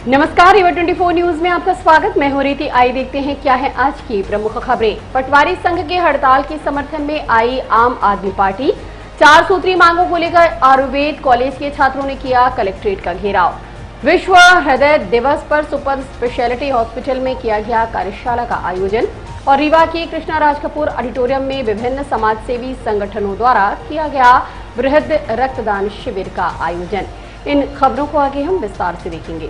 नमस्कार, river 24 news में आपका स्वागत। मैं हूं रीति। आइए देखते हैं क्या है आज की प्रमुख खबरें। पटवारी संघ के हड़ताल के समर्थन में आई आम आदमी पार्टी। 4 सूत्री मांगों को लेकर आयुर्वेद कॉलेज के छात्रों ने किया कलेक्ट्रेट का घेराव। विश्व हृदय दिवस पर सुपर स्पेशलिटी हॉस्पिटल में किया गया कार्यशाला का आयोजन और रीवा के कृष्णा राज कपूर ऑडिटोरियम में विभिन्न समाजसेवी संगठनों द्वारा किया गया वृहद रक्तदान शिविर का आयोजन। इन खबरों को आगे हम विस्तार से देखेंगे।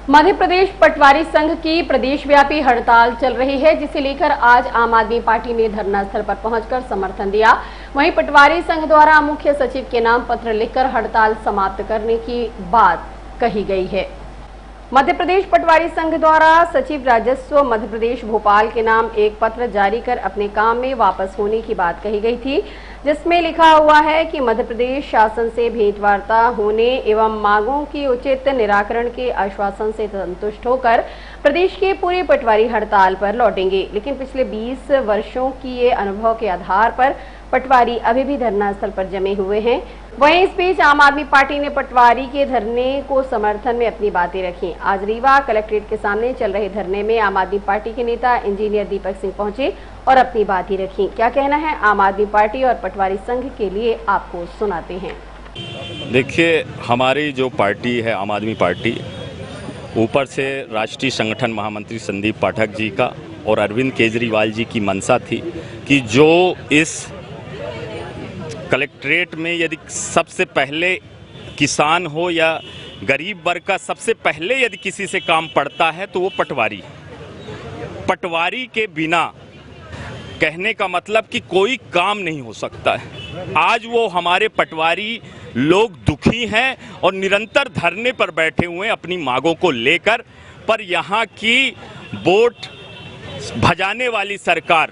मध्य प्रदेश पटवारी संघ की प्रदेशव्यापी हड़ताल चल रही है, जिसे लेकर आज आम आदमी पार्टी ने धरना स्थल पर पहुंचकर समर्थन दिया। वहीं पटवारी संघ द्वारा मुख्य सचिव के नाम पत्र लिखकर हड़ताल समाप्त करने की बात कही गई है। मध्य प्रदेश पटवारी संघ द्वारा सचिव राजस्व मध्य प्रदेश भोपाल के नाम एक पत्र जारी कर अपने काम में वापस होने की बात कही गई थी, जिसमें लिखा हुआ है कि मध्य प्रदेश शासन से भेंटवार्ता होने एवं मांगों की उचित निराकरण के आश्वासन से संतुष्ट होकर प्रदेश के पूरे पटवारी हड़ताल पर लौटेंगे। लेकिन पिछले 20 वर्षों की ये अनुभव के आधार पर पटवारी अभी भी धरना स्थल पर जमे हुए हैं। वहीं इस बीच आम आदमी पार्टी ने पटवारी के धरने को समर्थन में अपनी बातें रखी। आज रीवा कलेक्ट्रेट के सामने चल रहे धरने में आम आदमी पार्टी के नेता इंजीनियर दीपक सिंह पहुंचे और अपनी बातें रखी। क्या कहना है आम आदमी पार्टी और पटवारी संघ के लिए, आपको सुनाते हैं। देखिए, हमारी जो पार्टी है आम आदमी पार्टी, ऊपर से राष्ट्रीय संगठन महामंत्री संदीप पाठक जी का और अरविंद केजरीवाल जी की मंशा थी कि जो इस कलेक्ट्रेट में यदि सबसे पहले किसान हो या गरीब वर्ग का सबसे पहले यदि किसी से काम पड़ता है तो वो पटवारी के बिना कहने का मतलब कि कोई काम नहीं हो सकता है। आज वो हमारे पटवारी लोग दुखी हैं और निरंतर धरने पर बैठे हुए हैं अपनी मांगों को लेकर। पर यहाँ की वोट भजाने वाली सरकार,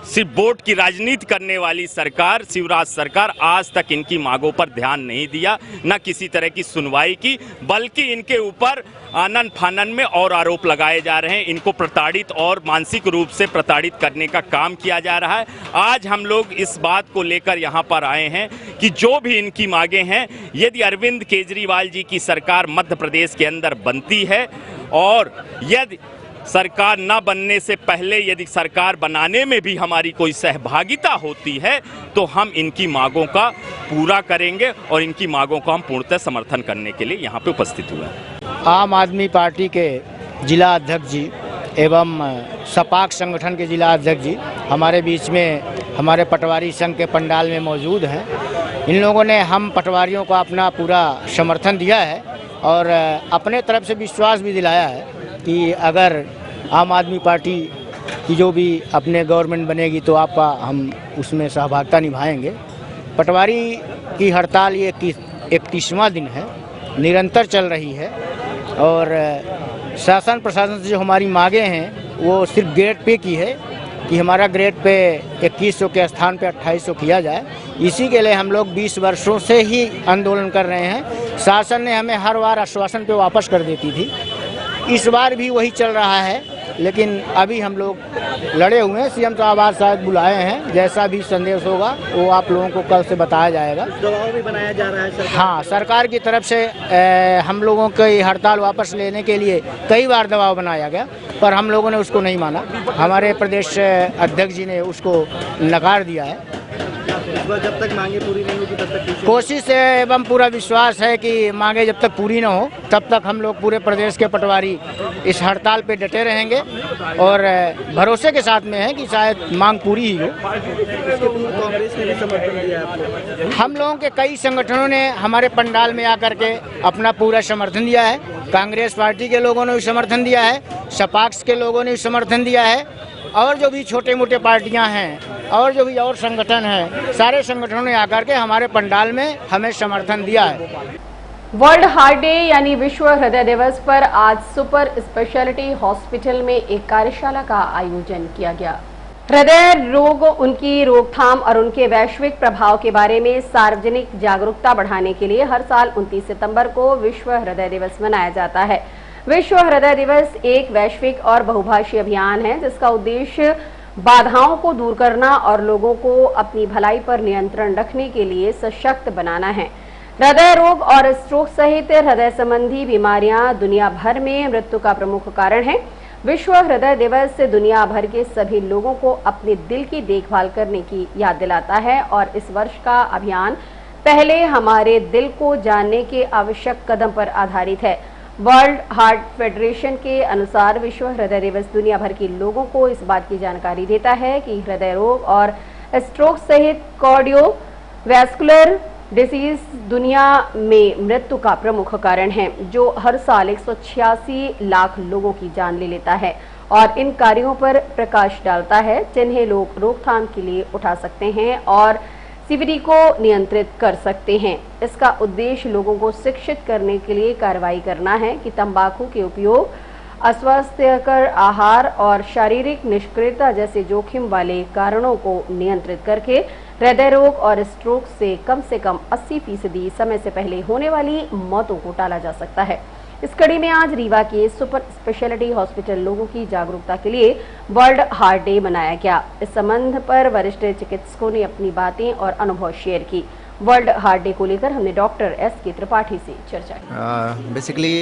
सिर्फ वोट की राजनीति करने वाली सरकार, शिवराज सरकार, आज तक इनकी मांगों पर ध्यान नहीं दिया, न किसी तरह की सुनवाई की, बल्कि इनके ऊपर आनन फानन में और आरोप लगाए जा रहे हैं। इनको प्रताड़ित और मानसिक रूप से प्रताड़ित करने का काम किया जा रहा है। आज हम लोग इस बात को लेकर यहाँ पर आए हैं कि जो भी इनकी मांगे हैं, यदि अरविंद केजरीवाल जी की सरकार मध्य प्रदेश के अंदर बनती है और यदि सरकार न बनने से पहले यदि सरकार बनाने में भी हमारी कोई सहभागिता होती है तो हम इनकी मांगों का पूरा करेंगे और इनकी मांगों का हम पूर्णतः समर्थन करने के लिए यहाँ पे उपस्थित हुए हैं। आम आदमी पार्टी के जिला अध्यक्ष जी एवं सपाक संगठन के जिला अध्यक्ष जी हमारे बीच में हमारे पटवारी संघ के पंडाल में मौजूद हैं। इन लोगों ने हम पटवारियों को अपना पूरा समर्थन दिया है और अपने तरफ से विश्वास भी दिलाया है कि अगर आम आदमी पार्टी की जो भी अपने गवर्नमेंट बनेगी तो आपका हम उसमें सहभागिता निभाएंगे। पटवारी की हड़ताल ये 31वां दिन है, निरंतर चल रही है और शासन प्रशासन से जो हमारी मांगे हैं वो सिर्फ ग्रेड पे की है कि हमारा ग्रेड पे 2100 के स्थान पे 2800 किया जाए। इसी के लिए हम लोग 20 वर्षों से ही आंदोलन कर रहे हैं। शासन ने हमें हर बार आश्वासन पे वापस कर देती थी, इस बार भी वही चल रहा है, लेकिन अभी हम लोग लड़े हुए हैं। सीएम साहब आज शायद बुलाए हैं, जैसा भी संदेश होगा वो आप लोगों को कल से बताया जाएगा। दबाव भी बनाया जा रहा है सरकार? हाँ, सरकार की तरफ से हम लोगों की हड़ताल वापस लेने के लिए कई बार दबाव बनाया गया, पर हम लोगों ने उसको नहीं माना। हमारे प्रदेश अध्यक्ष जी ने उसको नकार दिया है। जब तक मांगे पूरी नहीं होगी तब तक कोशिश है एवं पूरा विश्वास है कि मांगे जब तक पूरी न हो तब तक हम लोग पूरे प्रदेश के पटवारी इस हड़ताल पे डटे रहेंगे और भरोसे के साथ में है कि शायद मांग पूरी ही हो। कांग्रेस ने भी समर्थन दिया आपको? हम लोगों के कई संगठनों ने हमारे पंडाल में आकर के अपना पूरा समर्थन दिया है। कांग्रेस पार्टी के लोगों ने भी समर्थन दिया है, सपाक्स के लोगों ने भी समर्थन दिया है और जो भी छोटे मोटे पार्टियां हैं और जो भी और संगठन हैं, सारे संगठनों ने आकर के हमारे पंडाल में हमें समर्थन दिया है। वर्ल्ड हार्ट डे यानी विश्व हृदय दिवस पर आज सुपर स्पेशलिटी हॉस्पिटल में एक कार्यशाला का आयोजन किया गया। हृदय रोग, उनकी रोकथाम और उनके वैश्विक प्रभाव के बारे में सार्वजनिक जागरूकता बढ़ाने के लिए हर साल 29 सितंबर को विश्व हृदय दिवस मनाया जाता है। विश्व हृदय दिवस एक वैश्विक और बहुभाषीय अभियान है, जिसका उद्देश्य बाधाओं को दूर करना और लोगों को अपनी भलाई पर नियंत्रण रखने के लिए सशक्त बनाना है। हृदय रोग और स्ट्रोक सहित हृदय संबंधी बीमारियां दुनिया भर में मृत्यु का प्रमुख कारण है। विश्व हृदय दिवस दुनिया भर के सभी लोगों को अपने दिल की देखभाल करने की याद दिलाता है और इस वर्ष का अभियान पहले हमारे दिल को जानने के आवश्यक कदम पर आधारित है। वर्ल्ड हार्ट फेडरेशन के अनुसार विश्व हृदय दिवस दुनिया भर के लोगों को इस बात की जानकारी देता है कि हृदय रोग और स्ट्रोक सहित कार्डियोवैस्कुलर डिसीज दुनिया में मृत्यु का प्रमुख कारण है, जो हर साल 186 लाख लोगों की जान ले लेता है और इन कार्यों पर प्रकाश डालता है जिन्हें लोग रोकथाम के लिए उठा सकते हैं और सीवीडी को नियंत्रित कर सकते हैं। इसका उद्देश्य लोगों को शिक्षित करने के लिए कार्रवाई करना है कि तंबाकू के उपयोग, अस्वास्थ्यकर आहार और शारीरिक निष्क्रियता जैसे जोखिम वाले कारणों को नियंत्रित करके हृदय रोग और स्ट्रोक से कम 80% समय से पहले होने वाली मौतों को टाला जा सकता है। इस कड़ी में आज रीवा के सुपर स्पेशलिटी हॉस्पिटल लोगों की जागरूकता के लिए वर्ल्ड हार्ट डे मनाया गया। इस संबंध पर वरिष्ठ चिकित्सकों ने अपनी बातें और अनुभव शेयर की। वर्ल्ड हार्ट डे को लेकर हमने डॉक्टर S.K. त्रिपाठी से चर्चा की। बेसिकली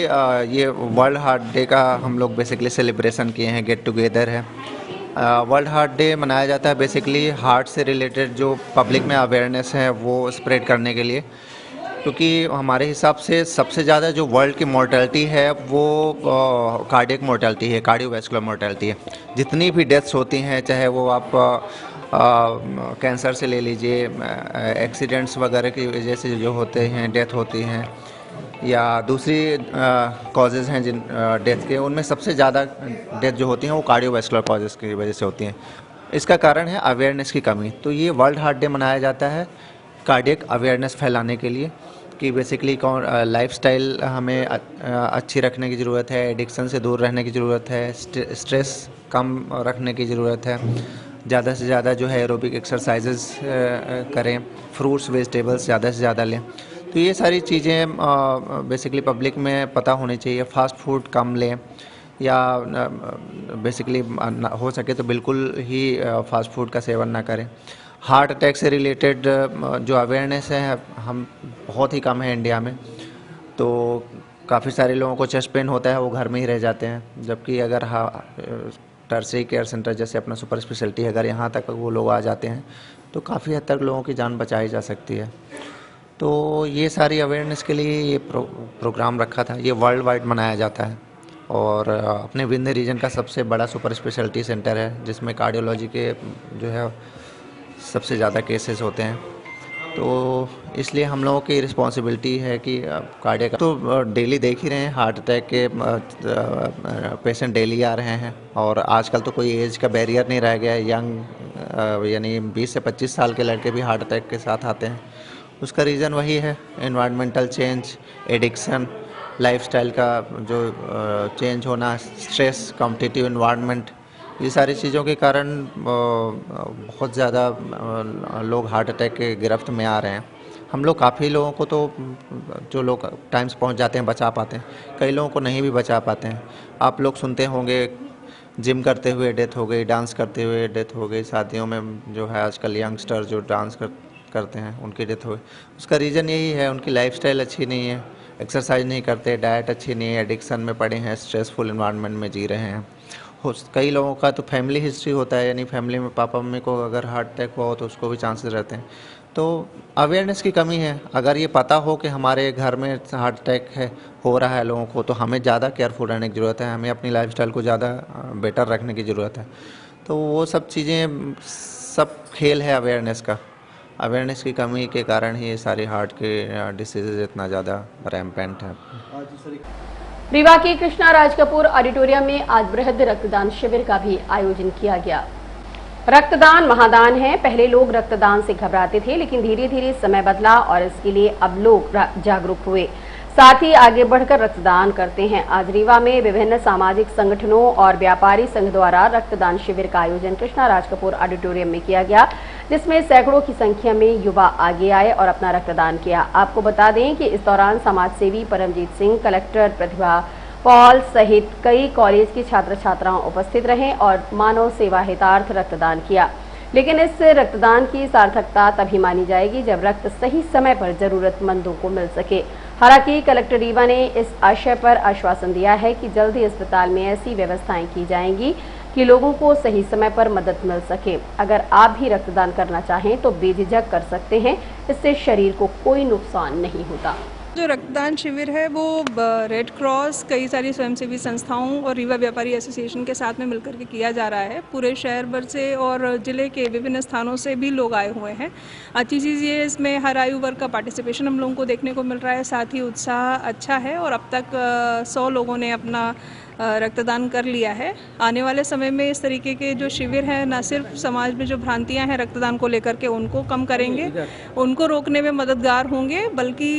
ये वर्ल्ड हार्ट डे का हम लोग बेसिकली सेलिब्रेशन किए हैं, गेट टुगेदर है। वर्ल्ड हार्ट डे मनाया जाता है बेसिकली हार्ट से रिलेटेड जो पब्लिक में अवेयरनेस है वो स्प्रेड करने के लिए, क्योंकि हमारे हिसाब से सबसे ज़्यादा जो वर्ल्ड की मोर्टेलिटी है वो कार्डियक मोर्टेलिटी है, कार्डियोवैस्कुलर मोर्टेलिटी है। जितनी भी डेथ्स होती हैं, चाहे वो आप कैंसर से ले लीजिए, एक्सीडेंट्स वगैरह की वजह से जो होते हैं डेथ होती हैं, या दूसरी कॉजेज़ हैं जिन डेथ के, उनमें सबसे ज़्यादा डेथ जो होती हैं वो कार्डियोवैस्कुलर कॉजेज़ की वजह से होती हैं। इसका कारण है अवेयरनेस की कमी। तो ये वर्ल्ड हार्ट डे मनाया जाता है कार्डियक अवेयरनेस फैलाने के लिए कि बेसिकली लाइफस्टाइल हमें अच्छी रखने की ज़रूरत है, एडिक्शन से दूर रहने की ज़रूरत है, स्ट्रेस कम रखने की ज़रूरत है, ज़्यादा से ज़्यादा जो है एरोबिक एक्सरसाइजेस करें, फ्रूट्स वेजिटेबल्स ज़्यादा से ज़्यादा लें। तो ये सारी चीज़ें बेसिकली पब्लिक में पता होनी चाहिए। फास्ट फूड कम लें या बेसिकली हो सके तो बिल्कुल ही फास्ट फूड का सेवन ना करें। हार्ट अटैक से रिलेटेड जो अवेयरनेस है हम बहुत ही कम है इंडिया में। तो काफ़ी सारे लोगों को चेस्ट पेन होता है, वो घर में ही रह जाते हैं, जबकि अगर टर्शरी केयर सेंटर जैसे अपना सुपर स्पेशलिटी है, अगर यहाँ तक वो लोग आ जाते हैं तो काफ़ी हद तक लोगों की जान बचाई जा सकती है। तो ये सारी अवेयरनेस के लिए ये प्रोग्राम रखा था। ये वर्ल्ड वाइड मनाया जाता है और अपने विंध्य रीजन का सबसे बड़ा सुपर स्पेशलिटी सेंटर है, जिसमें कार्डियोलॉजी के जो है सबसे ज़्यादा केसेस होते हैं। तो इसलिए हम लोगों की रिस्पॉन्सिबिलिटी है कि कार्डियक तो डेली देख ही रहे हैं, हार्ट अटैक के पेशेंट डेली आ रहे हैं और आजकल तो कोई एज का बैरियर नहीं रह गया है। यंग यानी 20 से 25 साल के लड़के भी हार्ट अटैक के साथ आते हैं। उसका रीज़न वही है, एनवायरमेंटल चेंज, एडिक्शन, लाइफस्टाइल का जो चेंज होना, स्ट्रेस, कॉम्पिटिटिव एनवायरनमेंट, ये सारी चीज़ों के कारण बहुत ज़्यादा लोग हार्ट अटैक के गिरफ्त में आ रहे हैं। हम लोग काफ़ी लोगों को तो जो लोग टाइम्स पहुंच जाते हैं बचा पाते हैं, कई लोगों को नहीं भी बचा पाते हैं। आप लोग सुनते होंगे जिम करते हुए डेथ हो गई, डांस करते हुए डेथ हो गई, शादियों में जो है आजकल यंगस्टर जो डांस करते हैं उनकी डेथ हो गई। उसका रीज़न यही है, उनकी लाइफस्टाइल अच्छी नहीं है, एक्सरसाइज नहीं करते, डाइट अच्छी नहीं है, एडिक्शन में पड़े हैं, स्ट्रेसफुल एनवायरनमेंट में जी रहे हैं। कई लोगों का तो फैमिली हिस्ट्री होता है, यानी फैमिली में पापा मम्मी को अगर हार्ट अटैक हुआ हो तो उसको भी चांसेस रहते हैं। तो अवेयरनेस की कमी है। अगर ये पता हो कि हमारे घर में हार्ट अटैक हो रहा है लोगों को, तो हमें ज़्यादा केयरफुल रहने की ज़रूरत है, हमें अपनी लाइफस्टाइल को ज़्यादा बेटर रखने की ज़रूरत है। तो वो सब चीज़ें, सब खेल है अवेयरनेस का। अवेयरनेस की कमी के कारण ही ये सारी हार्ट के डिसीजेज इतना ज़्यादा रैम्पेंट है। रीवा के कृष्णा राज कपूर ऑडिटोरियम में आज बृहद रक्तदान शिविर का भी आयोजन किया गया। रक्तदान महादान है। पहले लोग रक्तदान से घबराते थे, लेकिन धीरे धीरे समय बदला और इसके लिए अब लोग जागरूक हुए, साथ ही आगे बढ़कर रक्तदान करते हैं। आज रीवा में विभिन्न सामाजिक संगठनों और व्यापारी संघ द्वारा रक्तदान शिविर का आयोजन कृष्णा राज कपूर ऑडिटोरियम में किया गया, जिसमें सैकड़ों की संख्या में युवा आगे आए और अपना रक्तदान किया। आपको बता दें कि इस दौरान समाज सेवी परमजीत सिंह, कलेक्टर प्रतिभा पॉल सहित कई कॉलेज के छात्र छात्राओं उपस्थित रहे और मानव सेवा हितार्थ रक्तदान किया। लेकिन इस रक्तदान की सार्थकता तभी मानी जाएगी जब रक्त सही समय पर जरूरतमंदों को मिल सके। हालांकि कलेक्टर रीवा ने इस आशय पर आश्वासन दिया है कि जल्द ही अस्पताल में ऐसी व्यवस्थाएं की जाएंगी कि लोगों को सही समय पर मदद मिल सके। अगर आप भी रक्तदान करना चाहें तो बेझिझक कर सकते हैं, इससे शरीर को कोई नुकसान नहीं होता। जो रक्तदान शिविर है वो रेड क्रॉस, कई सारी स्वयंसेवी संस्थाओं और रीवा व्यापारी एसोसिएशन के साथ में मिलकर के किया जा रहा है। पूरे शहर भर से और ज़िले के विभिन्न स्थानों से भी लोग आए हुए हैं। अच्छी चीज़ ये इसमें हर आयु वर्ग का पार्टिसिपेशन हम लोगों को देखने को मिल रहा है, साथ ही उत्साह अच्छा है और अब तक 100 लोगों ने अपना रक्तदान कर लिया है। आने वाले समय में इस तरीके के जो शिविर हैं न सिर्फ समाज में जो भ्रांतियां हैं रक्तदान को लेकर के उनको कम करेंगे, उनको रोकने में मददगार होंगे, बल्कि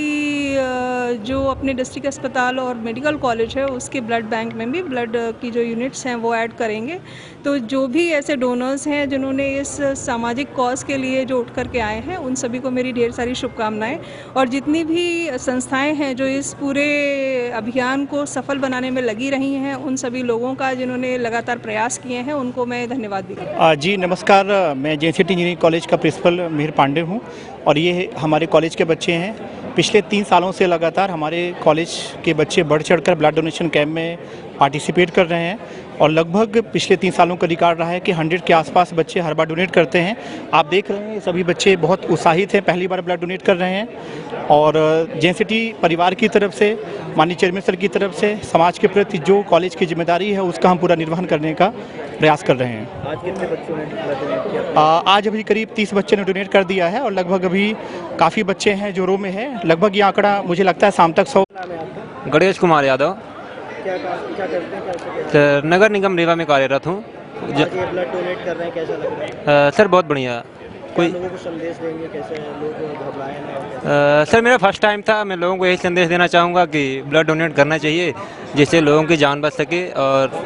जो अपने डिस्ट्रिक्ट अस्पताल और मेडिकल कॉलेज है उसके ब्लड बैंक में भी ब्लड की जो यूनिट्स हैं वो ऐड करेंगे। तो जो भी ऐसे डोनर्स हैं जिन्होंने इस सामाजिक कॉज के लिए जो उठ करके आए हैं उन सभी को मेरी ढेर सारी शुभकामनाएं। और जितनी भी संस्थाएं हैं जो इस पूरे अभियान को सफल बनाने में लगी रही हैं उन सभी लोगों का जिन्होंने लगातार प्रयास किए हैं उनको मैं धन्यवाद भी करता हूं। जी नमस्कार, मैं जेएनसीटी इंजीनियरिंग कॉलेज का प्रिंसिपल मिहिर पांडे हूं और ये हमारे कॉलेज के बच्चे हैं। पिछले 3 सालों से लगातार हमारे कॉलेज के बच्चे बढ़ चढ़कर ब्लड डोनेशन कैंप में पार्टिसिपेट कर रहे हैं और लगभग पिछले 3 सालों का रिकॉर्ड रहा है कि 100 के आसपास बच्चे हर बार डोनेट करते हैं। आप देख रहे हैं सभी बच्चे बहुत उत्साहित हैं, पहली बार ब्लड डोनेट कर रहे हैं और जेएनसीटी परिवार की तरफ से, माननीय चेयरमैन सर की तरफ से समाज के प्रति जो कॉलेज की जिम्मेदारी है उसका हम पूरा निर्वहन करने का प्रयास कर रहे हैं। आज कितने बच्चों ने ब्लड डोनेट किया? आज अभी करीब 30 बच्चे ने डोनेट कर दिया है और लगभग अभी काफ़ी बच्चे हैं जो रो में हैं। लगभग ये आंकड़ा मुझे लगता है शाम तक 100। नाम है आपका? गणेश कुमार यादव, क्या करते हैं? कैसे नगर निगम रीवा में कार्यरत हूँ। आज ये ब्लड डोनेट कर रहे हैं, कैसा लग रहा है? सर बहुत बढ़िया। कोई लोगों को संदेश देंगे, कैसे लोग घबराए ना? सर मेरा फर्स्ट टाइम था, मैं लोगों को यही संदेश देना चाहूँगा कि ब्लड डोनेट करना चाहिए जिससे लोगों की जान बच सके और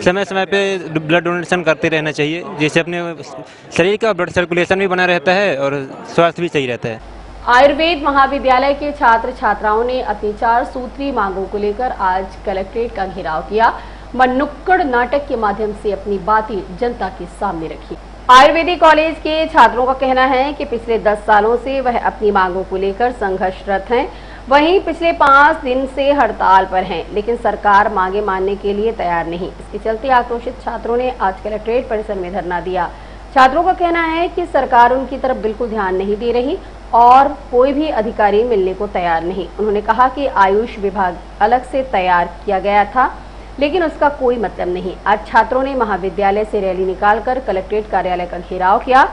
समय समय पे ब्लड डोनेशन करते रहना चाहिए जिससे अपने शरीर का ब्लड सर्कुलेशन भी बना रहता है और स्वास्थ्य भी सही रहता है। आयुर्वेद महाविद्यालय के छात्र छात्राओं ने अपनी 4 सूत्री मांगों को लेकर आज कलेक्ट्रेट का घेराव किया। नुक्कड़ नाटक के माध्यम से अपनी बातें जनता के सामने रखी। आयुर्वेदिक कॉलेज के छात्रों का कहना है कि पिछले 10 सालों से वह अपनी मांगों को लेकर संघर्षरत हैं। वहीं पिछले 5 दिन से हड़ताल पर हैं, लेकिन सरकार मांगे मानने के लिए तैयार नहीं। इसके चलते आक्रोशित छात्रों ने आज कलेक्ट्रेट परिसर में धरना दिया। छात्रों का कहना है कि सरकार उनकी तरफ बिल्कुल ध्यान नहीं दे रही और कोई भी अधिकारी मिलने को तैयार नहीं। उन्होंने कहा कि आयुष विभाग अलग से तैयार किया गया था लेकिन उसका कोई मतलब नहीं। आज छात्रों ने महाविद्यालय से रैली निकालकर कलेक्ट्रेट कार्यालय का घेराव किया।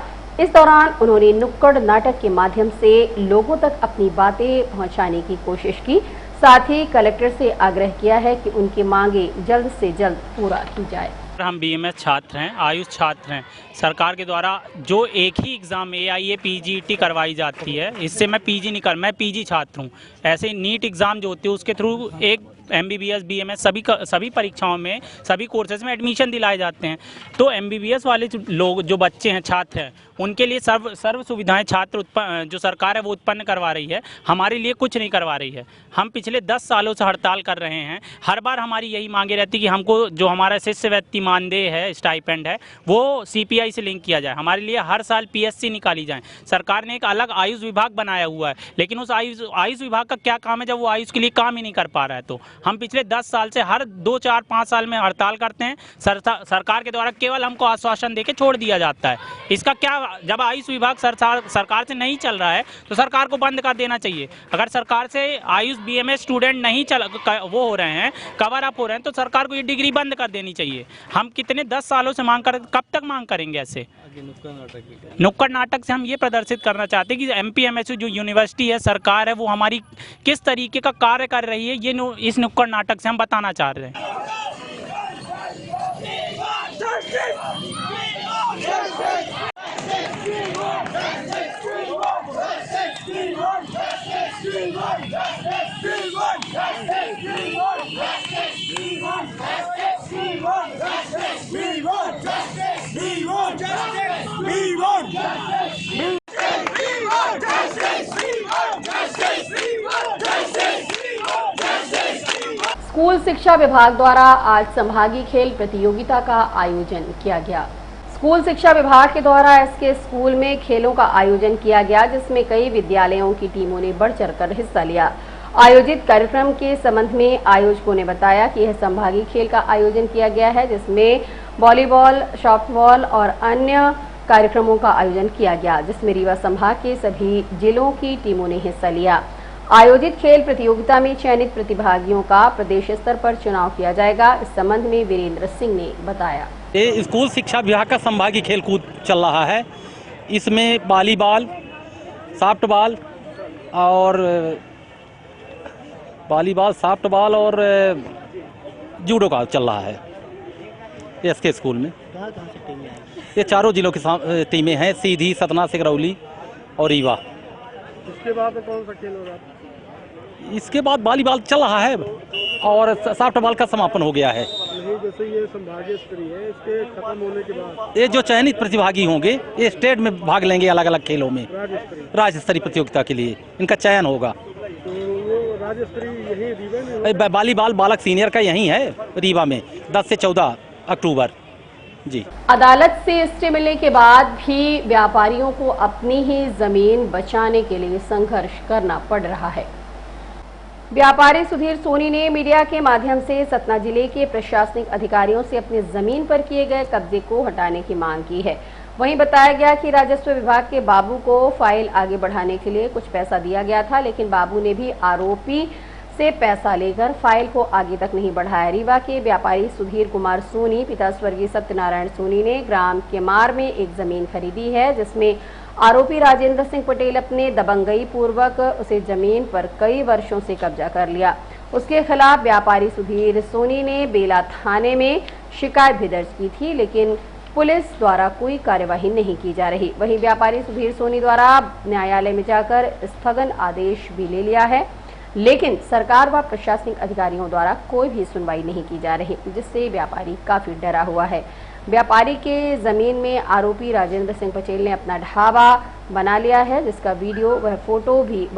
इस दौरान उन्होंने नुक्कड़ नाटक के माध्यम से लोगों तक अपनी बातें पहुंचाने की कोशिश की। साथ ही कलेक्टर से आग्रह किया है कि उनकी मांगे जल्द से जल्द पूरा की जाए। हम बीएमएस छात्र हैं, आयुष छात्र हैं। सरकार के द्वारा जो एक ही एग्ज़ाम AIA PGET करवाई जाती है, इससे मैं पीजी नहीं कर, मैं पीजी छात्र हूँ। ऐसे नीट एग्ज़ाम जो होती है उसके थ्रू एक MBBS BMS सभी परीक्षाओं में, सभी कोर्सेज में एडमिशन दिलाए जाते हैं। तो MBBS वाले लोग जो बच्चे हैं, छात्र हैं, उनके लिए सर्व सुविधाएं जो सरकार है वो उत्पन्न करवा रही है, हमारे लिए कुछ नहीं करवा रही है। हम पिछले 10 सालों से हड़ताल कर रहे हैं। हर बार हमारी यही मांगे रहती कि हमको जो हमारा शिष्यवृत्ति मानदेय है, स्टाइपेंड है, वो CPI से लिंक किया जाए। हमारे लिए हर साल PSC निकाली जाए। सरकार ने एक अलग आयुष विभाग बनाया हुआ है, लेकिन उस आयुष विभाग का क्या काम है जब वो आयुष के लिए काम ही नहीं कर पा रहा है। तो हम पिछले 10 साल से हर 2, 4, 5 साल में हड़ताल करते हैं। सरकार के द्वारा केवल हमको आश्वासन देके छोड़ दिया जाता है। इसका क्या, जब आयुष विभाग सरकार से नहीं चल रहा है तो सरकार को बंद कर देना चाहिए। अगर सरकार से आयुष BMS स्टूडेंट नहीं वो हो रहे हैं, कवर अप हो रहे हैं, तो सरकार को ये डिग्री बंद कर देनी चाहिए। हम कितने 10 सालों से मांग कर, कब तक मांग करेंगे ऐसे? नुक्कड़ नाटक से हम ये प्रदर्शित करना चाहते हैं कि MPMSU जो यूनिवर्सिटी है, सरकार है, वो हमारी किस तरीके का कार्य कर रही है, ये इस नुक्कड़ नाटक से हम बताना चाह रहे हैं। स्कूल शिक्षा विभाग द्वारा आज संभागीय खेल प्रतियोगिता का आयोजन किया गया। स्कूल शिक्षा विभाग के द्वारा एसके स्कूल में खेलों का आयोजन किया गया, जिसमें कई विद्यालयों की टीमों ने बढ़ चढ़कर हिस्सा लिया। आयोजित कार्यक्रम के संबंध में आयोजकों ने बताया कि यह संभागीय खेल का आयोजन किया गया है, जिसमें वॉलीबॉल, सॉफ्टबॉल और अन्य कार्यक्रमों का आयोजन किया गया, जिसमें रीवा संभाग के सभी जिलों की टीमों ने हिस्सा लिया। आयोजित खेल प्रतियोगिता में चयनित प्रतिभागियों का प्रदेश स्तर पर चुनाव किया जाएगा। इस संबंध में वीरेंद्र सिंह ने बताया। ये स्कूल शिक्षा विभाग का संभागीय खेल कूद चल रहा है। इसमें वॉलीबॉल, सॉफ्टबॉल और जूडो का चल रहा है एसके स्कूल में। कहाँ से टीमें आई? ये चारों जिलों की टीमें हैं, सीधी, सतना, सिगरौली और रीवा। इसके बाद कौन सा खेल हो रहा है? इसके बाद वॉलीबॉल चल रहा है और सॉफ्टबॉल का समापन हो गया है। नहीं, जैसे ये संभागीय स्तरीय है, इसके खत्म होने के बाद ये जो चयनित प्रतिभागी होंगे ये स्टेट में भाग लेंगे अलग अलग खेलों में, राज्य स्तरीय प्रतियोगिता के लिए इनका चयन होगा। तो वो राज्य स्तरीय यही रीवा में वॉलीबॉल बालक सीनियर का यही है रीवा में 10 से 14 अक्टूबर। जी। अदालत से स्टे मिलने के बाद भी व्यापारियों को अपनी ही जमीन बचाने के लिए संघर्ष करना पड़ रहा है। व्यापारी सुधीर सोनी ने मीडिया के माध्यम से सतना जिले के प्रशासनिक अधिकारियों से अपनी जमीन पर किए गए कब्जे को हटाने की मांग की है। वहीं बताया गया कि राजस्व विभाग के बाबू को फाइल आगे बढ़ाने के लिए कुछ पैसा दिया गया था, लेकिन बाबू ने भी आरोपी से पैसा लेकर फाइल को आगे तक नहीं बढ़ाया। रीवा के व्यापारी सुधीर कुमार सोनी पिता स्वर्गीय सत्यनारायण सोनी ने ग्राम केमार में एक जमीन खरीदी है, जिसमें आरोपी राजेंद्र सिंह पटेल अपने दबंगई पूर्वक उसे जमीन पर कई वर्षों से कब्जा कर लिया। उसके खिलाफ व्यापारी सुधीर सोनी ने बेला थाने में शिकायत भी दर्ज की थी, लेकिन पुलिस द्वारा कोई कार्यवाही नहीं की जा रही। वहीं व्यापारी सुधीर सोनी द्वारा न्यायालय में जाकर स्थगन आदेश भी ले लिया है, लेकिन सरकार व प्रशासनिक अधिकारियों द्वारा कोई भी सुनवाई नहीं की जा रही, जिससे व्यापारी काफी डरा हुआ है। व्यापारी के जमीन में आरोपी राजेंद्र सिंह पटेल ने अपना ढाबा बना लिया है, जिसका वीडियो व फोटो भी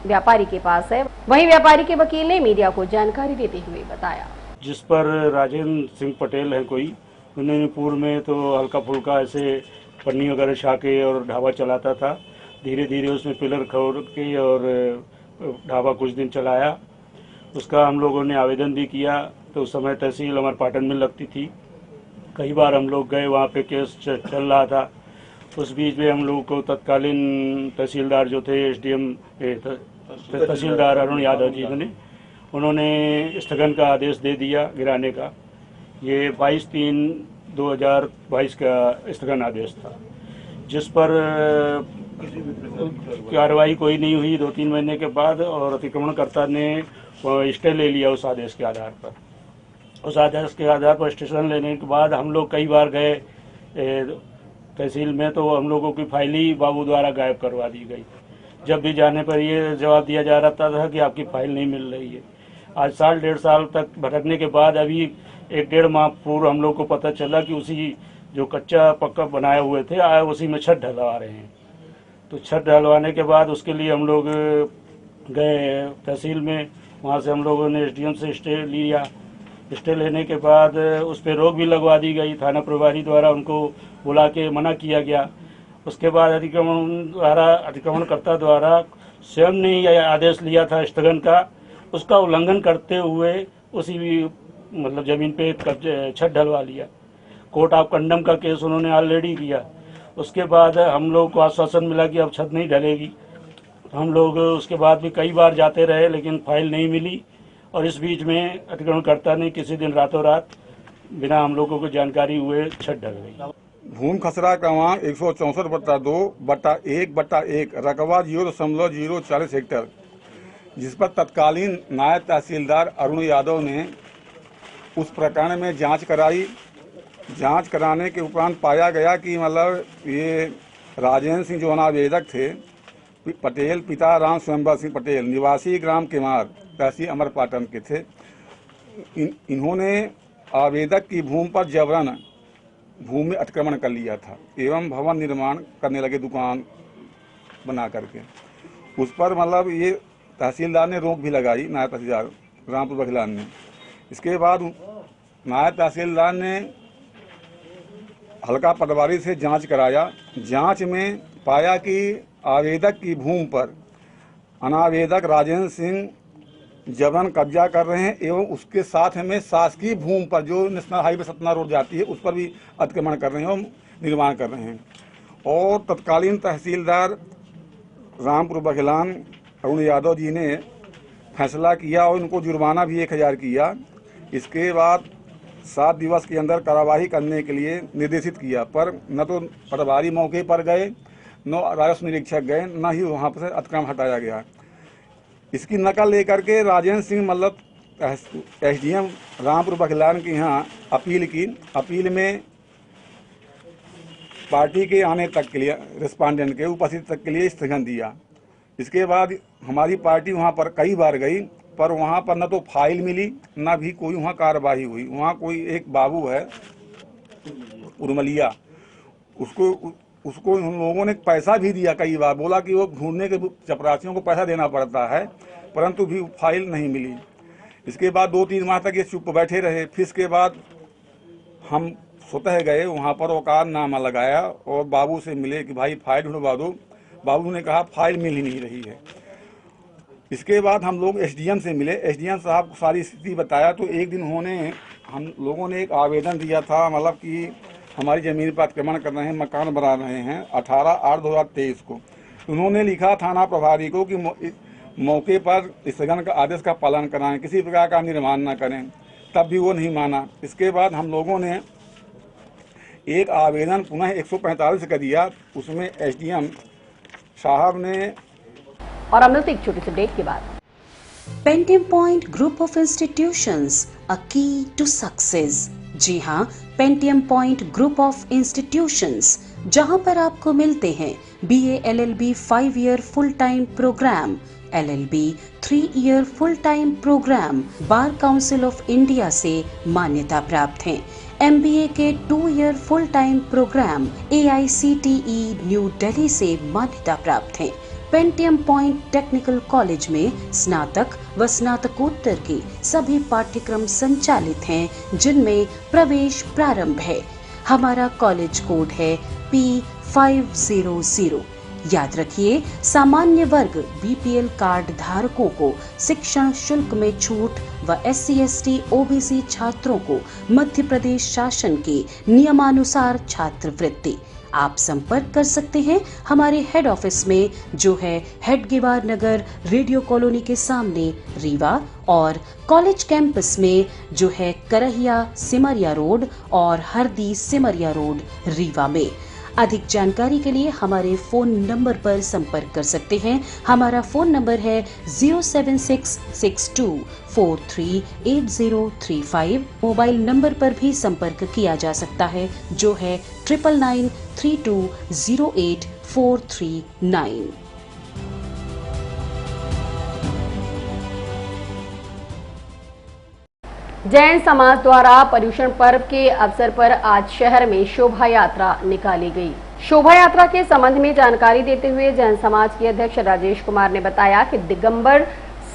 व्यापारी के पास है। वहीं व्यापारी के वकील ने मीडिया को जानकारी देते हुए बताया, जिस पर राजेंद्र सिंह पटेल है कोई, उन्होंने पूर्व में तो हल्का फुल्का ऐसे पन्नी वगैरह छा के और ढाबा चलाता था। धीरे धीरे उसमें पिलर खोल के और ढाबा कुछ दिन चलाया। उसका हम लोगों ने आवेदन भी किया, तो उस समय तहसील हमारे पाटन में लगती थी। कई बार हम लोग गए, वहाँ पे केस चल रहा था। उस बीच में हम लोगों को तत्कालीन तहसीलदार जो थे, एसडीएम तहसीलदार अरुण यादव जी ने, उन्होंने स्थगन का आदेश दे दिया गिराने का। ये 22/3/2022 का स्थगन आदेश था, जिस पर कार्रवाई कोई नहीं हुई 2-3 महीने के बाद, और अतिक्रमणकर्ता ने स्टे ले लिया उस आदेश के आधार पर। उस आदेश के आधार पर स्टेशन लेने के बाद हम लोग कई बार गए तहसील में, तो हम लोगों की फाइल ही बाबू द्वारा गायब करवा दी गई। जब भी जाने पर ये जवाब दिया जा रहा था कि आपकी फाइल नहीं मिल रही है। आज 1.5 साल तक भटकने के बाद अभी 1-1.5 माह पूर्व हम लोग को पता चला कि उसी जो कच्चा पक्का बनाए हुए थे उसी में छत ढलवा रहे हैं। तो छत ढलवाने के बाद उसके लिए हम लोग गए तहसील में। वहाँ से हम लोगों ने एसडीएम से स्टे लिया। स्टे लेने के बाद उस पर रोक भी लगवा दी गई। थाना प्रभारी द्वारा उनको बुला के मना किया गया। उसके बाद अतिक्रमणकर्ता द्वारा स्वयं ने यह आदेश लिया था स्थगन का, उसका उल्लंघन करते हुए उसी मतलब ज़मीन पे छत ढलवा लिया। कोर्ट ऑफ कंडम का केस उन्होंने ऑलरेडी किया। उसके बाद हम लोग को आश्वासन मिला कि अब छत नहीं ढलेगी। हम लोग उसके बाद भी कई बार जाते रहे, लेकिन फाइल नहीं मिली। और इस बीच में अतिक्रमणकर्ता ने किसी दिन रातों रात बिना हम लोगों को जानकारी हुए छत ढल गई। भूमि खसरा क्रमांक 164/2/1/1 रकबा 0.040 हेक्टर, जिस पर तत्कालीन नायब तहसीलदार अरुण यादव ने उस प्रकरण में जांच कराई। जांच कराने के उपरांत पाया गया कि मतलब ये राजेंद्र सिंह जो अनावेदक थे, पटेल पिता राम स्वयंवर सिंह पटेल निवासी ग्राम केमार तहसील अमरपाटन के थे। इन्होंने आवेदक की भूमि पर जबरन भूमि अतिक्रमण कर लिया था एवं भवन निर्माण करने लगे दुकान बना करके। उस पर मतलब ये तहसीलदार ने रोक भी लगाई, नायब तहसीलदार रामपुर बघेलान ने। इसके बाद नायब तहसीलदार ने हल्का पटवारी से जांच कराया। जांच में पाया कि आवेदक की भूमि पर अनावेदक राजेंद्र सिंह जबरन कब्जा कर रहे हैं एवं उसके साथ में शासकीय भूमि पर जो नेशनल हाईवे सतना रोड जाती है उस पर भी अतिक्रमण कर रहे हैं और निर्माण कर रहे हैं। और तत्कालीन तहसीलदार रामपुर बघेलान अरुण यादव जी ने फैसला किया और उनको जुर्माना भी 1000 किया। इसके बाद 7 दिवस के अंदर कार्रवाई करने के लिए निर्देशित किया, पर न तो पटवारी मौके पर गए, न राजस्व निरीक्षक गए, न ही वहाँ पर से अतिक्रमण हटाया गया। इसकी नकल लेकर के राजेंद्र सिंह मतलब SDM रामपुर बघेलान के यहाँ अपील की। अपील में पार्टी के आने तक के लिए, रिस्पांडेंट के उपस्थित तक के लिए स्थगन दिया। इसके बाद हमारी पार्टी वहाँ पर कई बार गई, पर वहाँ पर न तो फाइल मिली न भी कोई वहाँ कार्रवाई हुई। वहाँ कोई एक बाबू है उर्मलिया, उसको उन लोगों ने पैसा भी दिया कई बार, बोला कि वो ढूंढने के चपरासियों को पैसा देना पड़ता है, परंतु भी फाइल नहीं मिली। इसके बाद 2-3 माह तक ये चुप बैठे रहे। फिर इसके बाद हम स्वतः गए वहाँ पर, वकालतनामा लगाया और बाबू से मिले कि भाई फाइल ढूंढवा दो। बाबू ने कहा फाइल मिल ही नहीं रही है। इसके बाद हम लोग SDM से मिले। SDM साहब को सारी स्थिति बताया, तो एक दिन हम लोगों ने एक आवेदन दिया था, मतलब कि हमारी ज़मीन पर अतिक्रमण कर रहे हैं, मकान बना रहे हैं, 18/8/2023 को। उन्होंने लिखा थाना प्रभारी को कि मौके पर स्थगन का आदेश का पालन कराएं, किसी प्रकार का निर्माण न करें, तब भी वो नहीं माना। इसके बाद हम लोगों ने एक आवेदन पुनः 145 का दिया, उसमें SDM साहब ने। और अब मिलते एक छोटे से ब्रेक के बाद। Pentium point group of institutions a key to success. जी हाँ, Pentium point group of institutions, जहाँ पर आपको मिलते हैं BA LLB 5 year full time programme, LLB 3 year full time programme, Bar Council of India से मान्यता प्राप्त हैं। MBA के 2 year full time programme AICTE new Delhi से मान्यता प्राप्त हैं। पेंटियम पॉइंट टेक्निकल कॉलेज में स्नातक व स्नातकोत्तर के सभी पाठ्यक्रम संचालित हैं, जिनमें प्रवेश प्रारंभ है। हमारा कॉलेज कोड है P500। याद रखिए, सामान्य वर्ग BPL कार्ड धारकों को शिक्षण शुल्क में छूट व SC/ST OBC छात्रों को मध्य प्रदेश शासन के नियमानुसार छात्रवृत्ति। आप संपर्क कर सकते हैं हमारे हेड ऑफिस में, जो है हेडगेवार नगर रेडियो कॉलोनी के सामने रीवा, और कॉलेज कैंपस में जो है करहिया सिमरिया रोड और हरदी सिमरिया रोड रीवा में। अधिक जानकारी के लिए हमारे फोन नंबर पर संपर्क कर सकते हैं। हमारा फोन नंबर है 07662438035। मोबाइल नंबर पर भी संपर्क किया जा सकता है, जो है 9993208439। जैन समाज द्वारा पर्युषण पर्व के अवसर पर आज शहर में शोभा यात्रा निकाली गई। शोभा यात्रा के संबंध में जानकारी देते हुए जैन समाज के अध्यक्ष राजेश कुमार ने बताया कि दिगंबर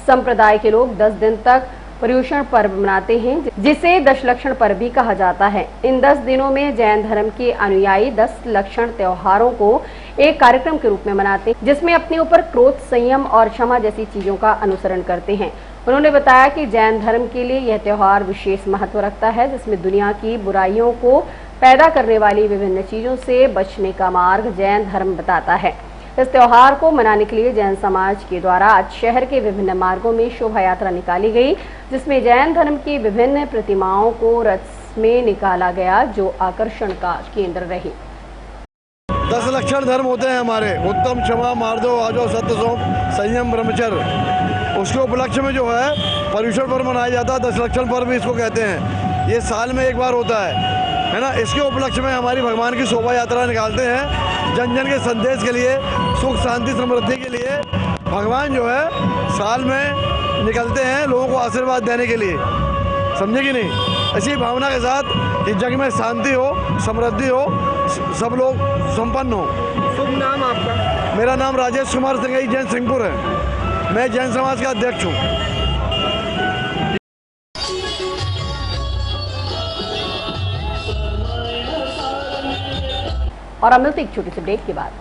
संप्रदाय के लोग 10 दिन तक पर्युषण पर्व मनाते हैं, जिसे दशलक्षण पर्व भी कहा जाता है। इन 10 दिनों में जैन धर्म के अनुयायी 10 लक्षण त्योहारों को एक कार्यक्रम के रूप में मनाते हैं, जिसमें अपने ऊपर क्रोध, संयम और क्षमा जैसी चीजों का अनुसरण करते हैं। उन्होंने बताया कि जैन धर्म के लिए यह त्योहार विशेष महत्व रखता है, जिसमें दुनिया की बुराइयों को पैदा करने वाली विभिन्न चीजों से बचने का मार्ग जैन धर्म बताता है। इस त्योहार को मनाने के लिए जैन समाज के द्वारा आज शहर के विभिन्न मार्गों में शोभा यात्रा निकाली गई, जिसमें जैन धर्म की विभिन्न प्रतिमाओं को रथ में निकाला गया, जो आकर्षण का केंद्र रही। 10 लक्षण धर्म होते हैं हमारे, उत्तम, क्षमा, मार्दव, आजो, सत्य, सौम, संयम, ब्रह्मचर्य। उसके उपलक्ष्य में जो है पर्युषण पर्व मनाया जाता है। 10 लक्षण पर्व भी इसको कहते हैं। ये साल में एक बार होता है ना। इसके उपलक्ष्य में हमारी भगवान की शोभा यात्रा निकालते हैं, जन जन के संदेश के लिए, सुख शांति समृद्धि के लिए। भगवान जो है साल में निकलते हैं लोगों को आशीर्वाद देने के लिए, समझे कि नहीं। इसी भावना के साथ कि जग में शांति हो, समृद्धि हो, सब लोग संपन्न हो। शुभ नाम आपका? मेरा नाम राजेश कुमार सिंह जैन सिंहपुर है। मैं जैन समाज का अध्यक्ष हूँ। और अब मिलते एक छोटे से ब्रेक के बाद।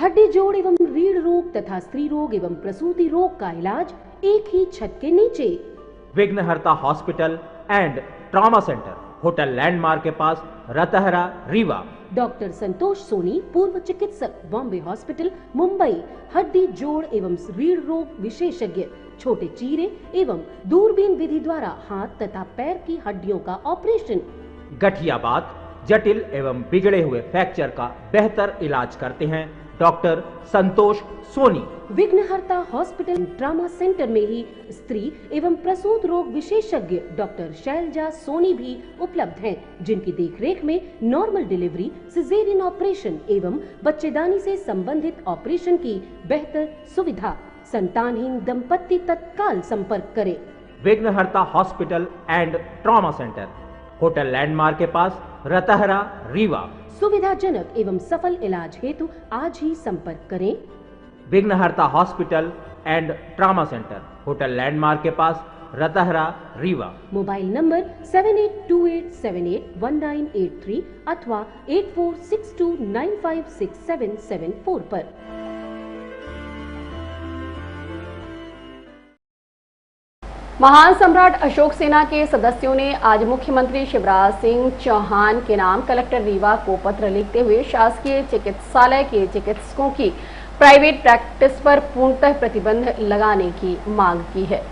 हड्डी जोड़ एवं रीढ़ रोग तथा स्त्री रोग एवं प्रसूति रोग का इलाज एक ही छत के नीचे। विघ्नहर्ता hospital and trauma centre, hotel landmark के पास, रतहरा, रीवा। डॉक्टर संतोष सोनी, पूर्व चिकित्सक, बॉम्बे हॉस्पिटल, मुंबई। हड्डी जोड़ एवं रीढ़ रोग विशेषज्ञ, छोटे चीरे एवं दूरबीन विधि द्वारा हाथ तथा पैर की हड्डियों का ऑपरेशन। गठियाबात, जटिल एवं बिगड़े हुए फ्रैक्चर का बेहतर इलाज करते हैं डॉक्टर संतोष सोनी। विघ्नहर्ता हॉस्पिटल ट्रामा सेंटर में ही स्त्री एवं प्रसूत रोग विशेषज्ञ डॉक्टर शैलजा सोनी भी उपलब्ध हैं, जिनकी देखरेख में नॉर्मल डिलीवरी, सिजेरियन ऑपरेशन एवं बच्चेदानी से संबंधित ऑपरेशन की बेहतर सुविधा। संतानहीन दंपत्ति तत्काल संपर्क करें। विघ्नहर्ता hospital and trauma centre, hotel landmark के पास, रतहरा, रीवा। सुविधाजनक एवं सफल इलाज हेतु आज ही संपर्क करें। विघ्नहर्ता hospital and trauma centre, hotel landmark के पास, रतहरा, रीवा। मोबाइल नंबर 7828781983 अथवा 8462956774 पर। महान सम्राट अशोक सेना के सदस्यों ने आज मुख्यमंत्री शिवराज सिंह चौहान के नाम कलेक्टर रीवा को पत्र लिखते हुए शासकीय चिकित्सालय के चिकित्सकों की प्राइवेट प्रैक्टिस पर पूर्णतः प्रतिबंध लगाने की मांग की है।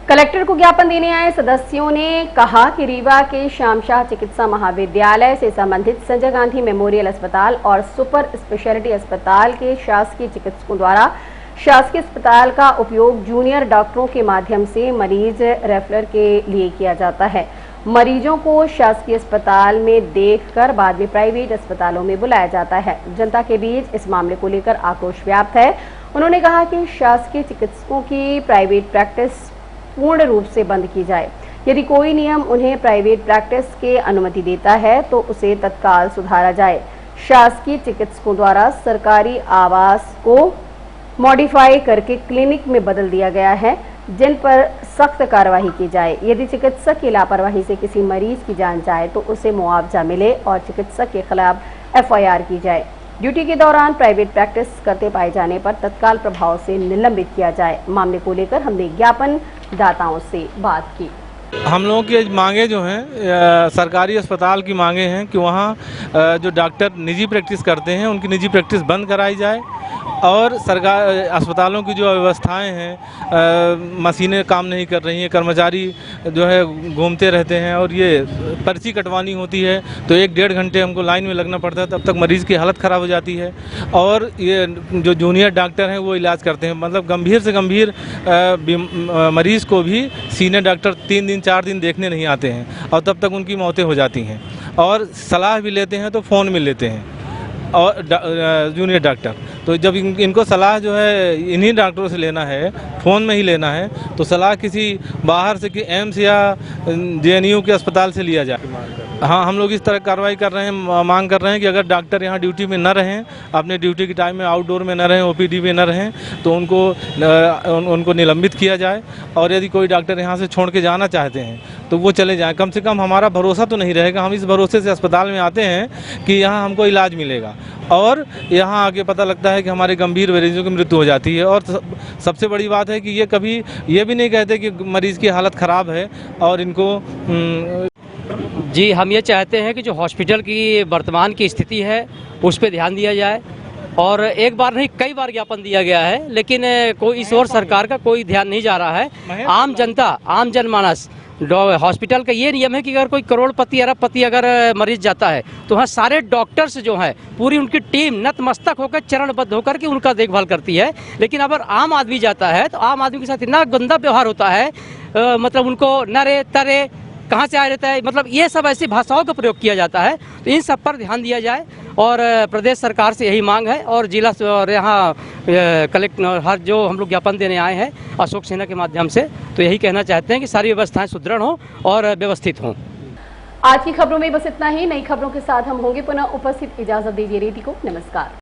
कलेक्टर को ज्ञापन देने आए सदस्यों ने कहा कि रीवा के श्यामशाह चिकित्सा महाविद्यालय से संबंधित संजय गांधी मेमोरियल अस्पताल और सुपर स्पेशलिटी अस्पताल के शासकीय चिकित्सकों द्वारा शासकीय अस्पताल का उपयोग जूनियर डॉक्टरों के माध्यम से मरीज रेफरल के लिए किया जाता है। मरीजों को शासकीय अस्पताल में देखकर बाद में प्राइवेट अस्पतालों में बुलाया जाता है। जनता के बीच इस मामले को लेकर आक्रोश व्याप्त है। उन्होंने कहा कि शासकीय चिकित्सकों की प्राइवेट प्रैक्टिस पूर्ण रूप से बंद की जाए। यदि कोई नियम उन्हें प्राइवेट प्रैक्टिस के अनुमति देता है तो उसे तत्काल सुधारा जाए। शासकीय चिकित्सकों द्वारा सरकारी आवास को मॉडिफाई करके क्लिनिक में बदल दिया गया है, जिन पर सख्त कार्रवाई की जाए। यदि चिकित्सक की लापरवाही से किसी मरीज की जान जाए तो उसे मुआवजा मिले और चिकित्सक के खिलाफ FIR की जाए। ड्यूटी के दौरान प्राइवेट प्रैक्टिस करते पाए जाने पर तत्काल प्रभाव से निलंबित किया जाए। मामले को लेकर हमने ज्ञापन दाताओं से बात की। हम लोगों की मांगे जो हैं सरकारी अस्पताल की मांगे हैं कि वहाँ जो डॉक्टर निजी प्रैक्टिस करते हैं उनकी निजी प्रैक्टिस बंद कराई जाए और सरकार अस्पतालों की जो व्यवस्थाएं हैं, मशीनें काम नहीं कर रही हैं, कर्मचारी जो है घूमते रहते हैं और ये पर्ची कटवानी होती है तो 1-1.5 घंटे हमको लाइन में लगना पड़ता है, तब तक मरीज़ की हालत ख़राब हो जाती है। और ये जो जूनियर डॉक्टर हैं वो इलाज करते हैं, मतलब गंभीर से गंभीर मरीज़ को भी सीनियर डॉक्टर 3 दिन 4 दिन देखने नहीं आते हैं और तब तक उनकी मौतें हो जाती हैं। और सलाह भी लेते हैं तो फ़ोन में लेते हैं और जूनियर डॉक्टर, तो जब इनको सलाह जो है इन्हीं डॉक्टरों से लेना है, फ़ोन में ही लेना है, तो सलाह किसी बाहर से कि एम्स या JNU के अस्पताल से लिया जाए। हाँ, हम लोग इस तरह कार्रवाई कर रहे हैं, मांग कर रहे हैं कि अगर डॉक्टर यहाँ ड्यूटी में न रहें, अपने ड्यूटी के टाइम में आउटडोर में न रहें, OPD में न रहें, तो उनको निलंबित किया जाए। और यदि कोई डॉक्टर यहाँ से छोड़ के जाना चाहते हैं तो वो चले जाएं। कम से कम हमारा भरोसा तो नहीं रहेगा, हम इस भरोसे से अस्पताल में आते हैं कि यहाँ हमको इलाज मिलेगा और यहाँ आके पता लगता है कि हमारे गंभीर मरीजों की मृत्यु हो जाती है। और सबसे बड़ी बात है कि ये कभी ये भी नहीं कहते कि मरीज़ की हालत ख़राब है और इनको जी हम ये चाहते हैं कि जो हॉस्पिटल की वर्तमान की स्थिति है उस पर ध्यान दिया जाए। और एक बार नहीं कई बार ज्ञापन दिया गया है, लेकिन कोई इस ओर सरकार का कोई ध्यान नहीं जा रहा है। आम जनता, आम जनमानस, हॉस्पिटल का ये नियम है कि अगर कोई करोड़पति अरबपति अगर मरीज जाता है तो वहाँ सारे डॉक्टर्स जो हैं पूरी उनकी टीम नतमस्तक होकर चरणबद्ध होकर के उनका देखभाल करती है। लेकिन अगर आम आदमी जाता है तो आम आदमी के साथ इतना गंदा व्यवहार होता है, मतलब उनको नरे तरे कहाँ से आ रहता है, मतलब ये सब ऐसी भाषाओं का प्रयोग किया जाता है। तो इन सब पर ध्यान दिया जाए और प्रदेश सरकार से यही मांग है। और जिला और यहाँ कलेक्टर हर जो हम लोग ज्ञापन देने आए हैं अशोक सेना के माध्यम से, तो यही कहना चाहते हैं कि सारी व्यवस्थाएं सुदृढ़ हों और व्यवस्थित हों। आज की खबरों में बस इतना ही। नई खबरों के साथ हम होंगे पुनः उपस्थित। इजाजत दीजिए रेडी को। नमस्कार।